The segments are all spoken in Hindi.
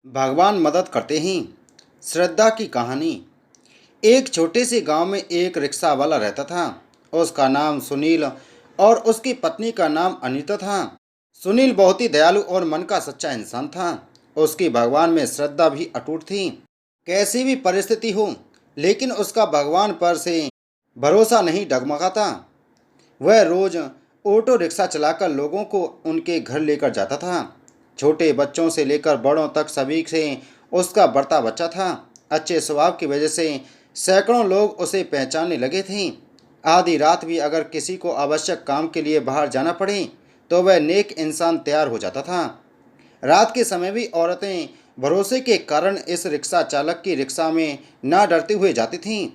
भगवान मदद करते हैं। श्रद्धा की कहानी। एक छोटे से गांव में एक रिक्शा वाला रहता था। उसका नाम सुनील और उसकी पत्नी का नाम अनीता था। सुनील बहुत ही दयालु और मन का सच्चा इंसान था। उसकी भगवान में श्रद्धा भी अटूट थी। कैसी भी परिस्थिति हो, लेकिन उसका भगवान पर से भरोसा नहीं डगमगाता। वह रोज ऑटो रिक्शा चलाकर लोगों को उनके घर लेकर जाता था। छोटे बच्चों से लेकर बड़ों तक सभी से उसका बर्ताव अच्छा था। अच्छे स्वभाव की वजह से सैकड़ों लोग उसे पहचानने लगे थे। आधी रात भी अगर किसी को आवश्यक काम के लिए बाहर जाना पड़े तो वह नेक इंसान तैयार हो जाता था। रात के समय भी औरतें भरोसे के कारण इस रिक्शा चालक की रिक्शा में ना डरते हुए जाती थीं।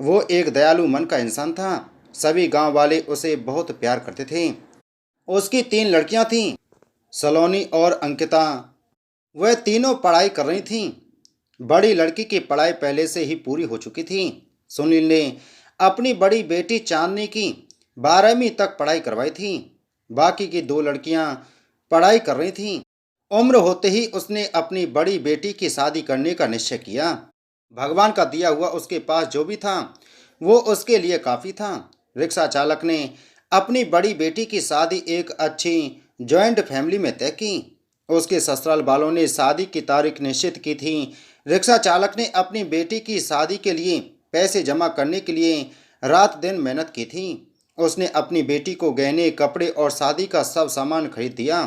वो एक दयालु मन का इंसान था। सभी गांव वाले उसे बहुत प्यार करते थे। उसकी तीन लड़कियां थीं, सलोनी और अंकिता। वह तीनों पढ़ाई कर रही थीं। बड़ी लड़की की पढ़ाई पहले से ही पूरी हो चुकी थी। सुनील ने अपनी बड़ी बेटी चांदनी की 12वीं तक पढ़ाई करवाई थी। बाकी की दो लड़कियां पढ़ाई कर रही थीं। उम्र होते ही उसने अपनी बड़ी बेटी की शादी करने का निश्चय किया। भगवान का दिया हुआ उसके पास जो भी था वो उसके लिए काफ़ी था। रिक्शा चालक ने अपनी बड़ी बेटी की शादी एक अच्छी जॉइंट फैमिली में तय की। उसके ससुराल वालों ने शादी की तारीख निश्चित की थी। रिक्शा चालक ने अपनी बेटी की शादी के लिए पैसे जमा करने के लिए रात दिन मेहनत की थी। उसने अपनी बेटी को गहने, कपड़े और शादी का सब सामान खरीद दिया।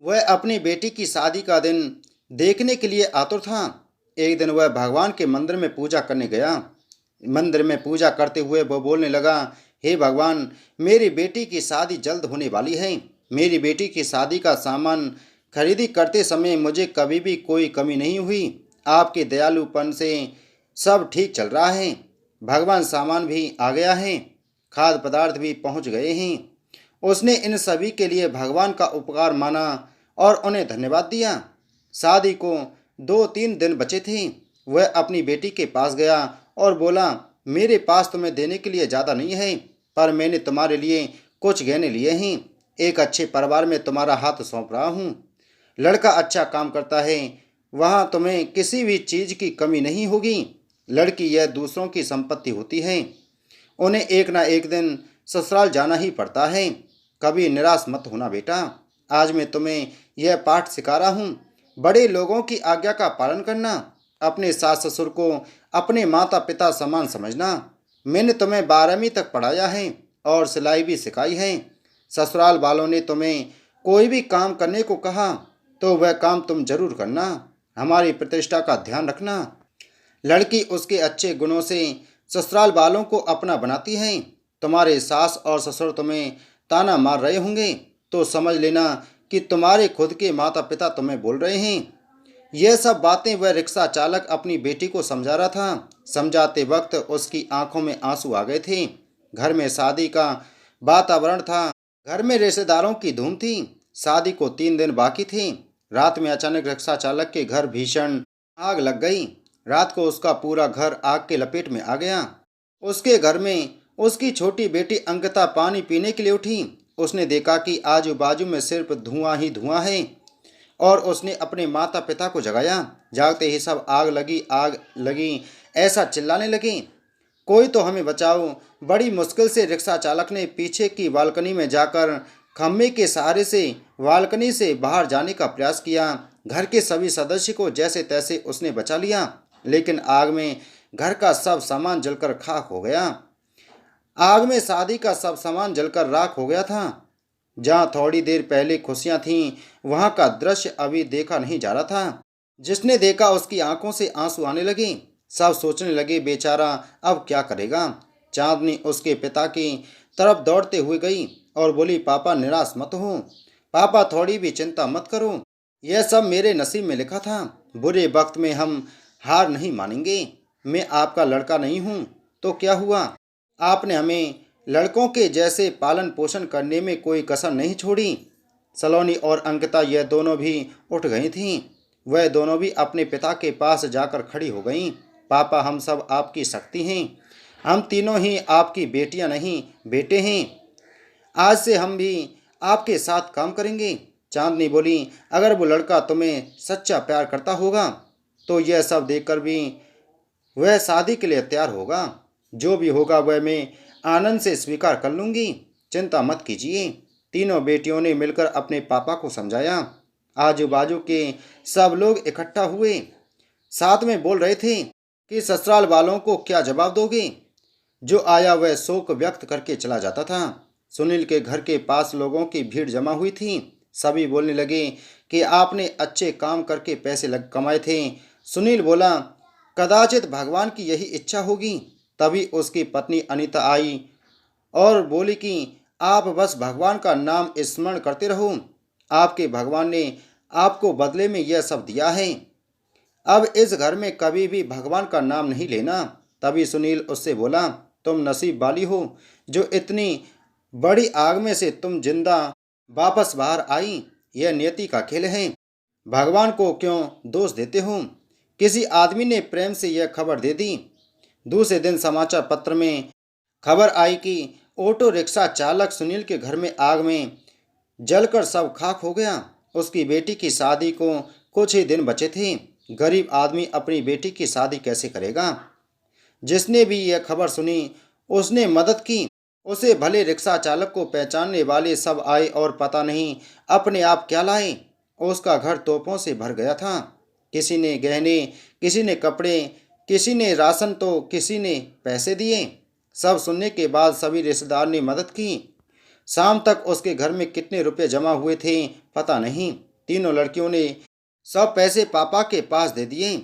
वह अपनी बेटी की शादी का दिन देखने के लिए आतुर था। एक दिन वह भगवान के मंदिर में पूजा करने गया। मंदिर में पूजा करते हुए वो बोलने लगा, हे भगवान, मेरी बेटी की शादी जल्द होने वाली है। मेरी बेटी की शादी का सामान खरीदी करते समय मुझे कभी भी कोई कमी नहीं हुई। आपके दयालुपन से सब ठीक चल रहा है। भगवान, सामान भी आ गया है, खाद्य पदार्थ भी पहुंच गए हैं। उसने इन सभी के लिए भगवान का उपकार माना और उन्हें धन्यवाद दिया। शादी को 2-3 दिन बचे थे। वह अपनी बेटी के पास गया और बोला, मेरे पास तुम्हें देने के लिए ज़्यादा नहीं है, पर मैंने तुम्हारे लिए कुछ गहने लिए हैं। एक अच्छे परिवार में तुम्हारा हाथ सौंप रहा हूँ। लड़का अच्छा काम करता है, वहाँ तुम्हें किसी भी चीज़ की कमी नहीं होगी। लड़की यह दूसरों की संपत्ति होती है, उन्हें एक ना एक दिन ससुराल जाना ही पड़ता है। कभी निराश मत होना बेटा। आज मैं तुम्हें यह पाठ सिखा रहा हूँ। बड़े लोगों की आज्ञा का पालन करना, अपने सास ससुर को अपने माता पिता समान समझना। मैंने तुम्हें 12वीं तक पढ़ाया है और सिलाई भी सिखाई है। ससुराल वालों ने तुम्हें कोई भी काम करने को कहा तो वह काम तुम जरूर करना। हमारी प्रतिष्ठा का ध्यान रखना। लड़की उसके अच्छे गुणों से ससुराल वालों को अपना बनाती है। तुम्हारे सास और ससुर तुम्हें ताना मार रहे होंगे तो समझ लेना कि तुम्हारे खुद के माता पिता तुम्हें बोल रहे हैं। यह सब बातें वह रिक्शा चालक अपनी बेटी को समझा रहा था। समझाते वक्त उसकी आंखों में आंसू आ गए थे। घर में शादी का वातावरण था। घर में रिश्तेदारों की धूम थी। शादी को 3 दिन बाकी थे। रात में अचानक रिक्शा चालक के घर भीषण आग लग गई। रात को उसका पूरा घर आग के लपेट में आ गया। उसके घर में उसकी छोटी बेटी अंकिता पानी पीने के लिए उठी। उसने देखा कि आजू बाजू में सिर्फ धुआं ही धुआं है और उसने अपने माता पिता को जगाया। जागते ही सब आग लगी ऐसा चिल्लाने लगी, कोई तो हमें बचाओ। बड़ी मुश्किल से रिक्शा चालक ने पीछे की बालकनी में जाकर खम्भे के सहारे से बालकनी से बाहर जाने का प्रयास किया। घर के सभी सदस्य को जैसे तैसे उसने बचा लिया, लेकिन आग में घर का सब सामान जलकर खाक हो गया। आग में शादी का सब सामान जलकर राख हो गया था। जहाँ थोड़ी देर पहले खुशियाँ थीं, वहाँ का दृश्य अभी देखा नहीं जा रहा था। जिसने देखा उसकी आंखों से आंसू आने लगे। सब सोचने लगे, बेचारा अब क्या करेगा। चांदनी उसके पिता की तरफ दौड़ते हुए गई और बोली, पापा निराश मत हो। पापा थोड़ी भी चिंता मत करो। यह सब मेरे नसीब में लिखा था। बुरे वक्त में हम हार नहीं मानेंगे। मैं आपका लड़का नहीं हूँ तो क्या हुआ। आपने हमें लड़कों के जैसे पालन पोषण करने में कोई कसर नहीं छोड़ी। सलोनी और अंकिता यह दोनों भी उठ गई थीं। वह दोनों भी अपने पिता के पास जाकर खड़ी हो गईं। पापा, हम सब आपकी शक्ति हैं। हम तीनों ही आपकी बेटियां नहीं बेटे हैं। आज से हम भी आपके साथ काम करेंगे। चांदनी बोली, अगर वो लड़का तुम्हें सच्चा प्यार करता होगा तो यह सब देखकर भी वह शादी के लिए तैयार होगा। जो भी होगा वह मैं आनंद से स्वीकार कर लूंगी, चिंता मत कीजिए। तीनों बेटियों ने मिलकर अपने पापा को समझाया। आजू बाजू के सब लोग इकट्ठा हुए, साथ में बोल रहे थे कि ससुराल वालों को क्या जवाब दोगे। जो आया वह शोक व्यक्त करके चला जाता था। सुनील के घर के पास लोगों की भीड़ जमा हुई थी। सभी बोलने लगे कि आपने अच्छे काम करके पैसे कमाए थे। सुनील बोला, कदाचित भगवान की यही इच्छा होगी। तभी उसकी पत्नी अनीता आई और बोली कि आप बस भगवान का नाम स्मरण करते रहो, आपके भगवान ने आपको बदले में यह सब दिया है। अब इस घर में कभी भी भगवान का नाम नहीं लेना। तभी सुनील उससे बोला, तुम नसीब वाली हो जो इतनी बड़ी आग में से तुम जिंदा वापस बाहर आई। यह नियति का खेल है, भगवान को क्यों दोष देते हो। किसी आदमी ने प्रेम से यह खबर दे दी। दूसरे दिन समाचार पत्र में खबर आई कि ऑटो रिक्शा चालक सुनील के घर में आग में जलकर सब खाक हो गया। उसकी बेटी की शादी को कुछ ही दिन बचे थे। गरीब आदमी अपनी बेटी की शादी कैसे करेगा। जिसने भी यह खबर सुनी उसने मदद की। उसे भले रिक्शा चालक को पहचानने वाले सब आए और पता नहीं अपने आप क्या लाए। उसका घर तोपों से भर गया था। किसी ने गहने, किसी ने कपड़े, किसी ने राशन तो किसी ने पैसे दिए। सब सुनने के बाद सभी रिश्तेदार ने मदद की। शाम तक उसके घर में कितने रुपए जमा हुए थे पता नहीं। तीनों लड़कियों ने सब पैसे पापा के पास दे दिए।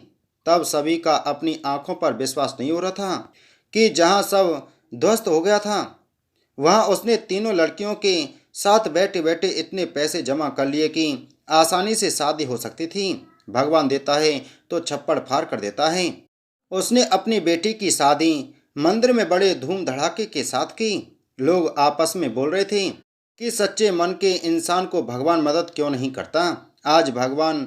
तब सभी का अपनी आंखों पर विश्वास नहीं हो रहा था कि जहां सब ध्वस्त हो गया था वहां उसने तीनों लड़कियों के साथ बैठे बैठे इतने पैसे जमा कर लिए कि आसानी से शादी हो सकती थी। भगवान देता है तो छप्पड़ फाड़ कर देता है। उसने अपनी बेटी की शादी मंदिर में बड़े धूम धड़ाके के साथ की। लोग आपस में बोल रहे थे कि सच्चे मन के इंसान को भगवान मदद क्यों नहीं करता। आज भगवान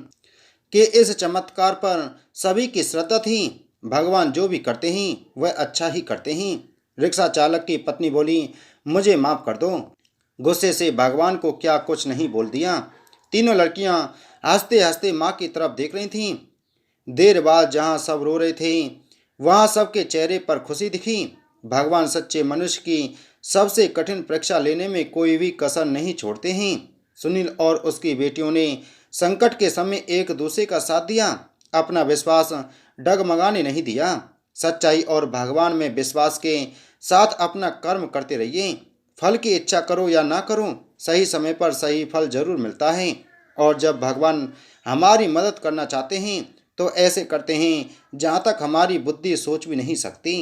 के इस चमत्कार पर सभी की श्रद्धा थी। भगवान जो भी करते हैं वह अच्छा ही करते हैं। रिक्शा चालक की पत्नी बोली, मुझे माफ कर दो। गुस्से से भगवान को क्या कुछ नहीं बोल दिया। तीनों लड़कियां हंसते हंसते माँ की तरफ देख रही थीं। देर बाद जहाँ सब रो रहे थे वहाँ सबके चेहरे पर खुशी दिखी। भगवान सच्चे मनुष्य की सबसे कठिन परीक्षा लेने में कोई भी कसर नहीं छोड़ते हैं। सुनील और उसकी बेटियों ने संकट के समय एक दूसरे का साथ दिया, अपना विश्वास डगमगाने नहीं दिया। सच्चाई और भगवान में विश्वास के साथ अपना कर्म करते रहिए। फल की इच्छा करो या ना करो, सही समय पर सही फल जरूर मिलता है। और जब भगवान हमारी मदद करना चाहते हैं तो ऐसे करते हैं जहाँ तक हमारी बुद्धि सोच भी नहीं सकती।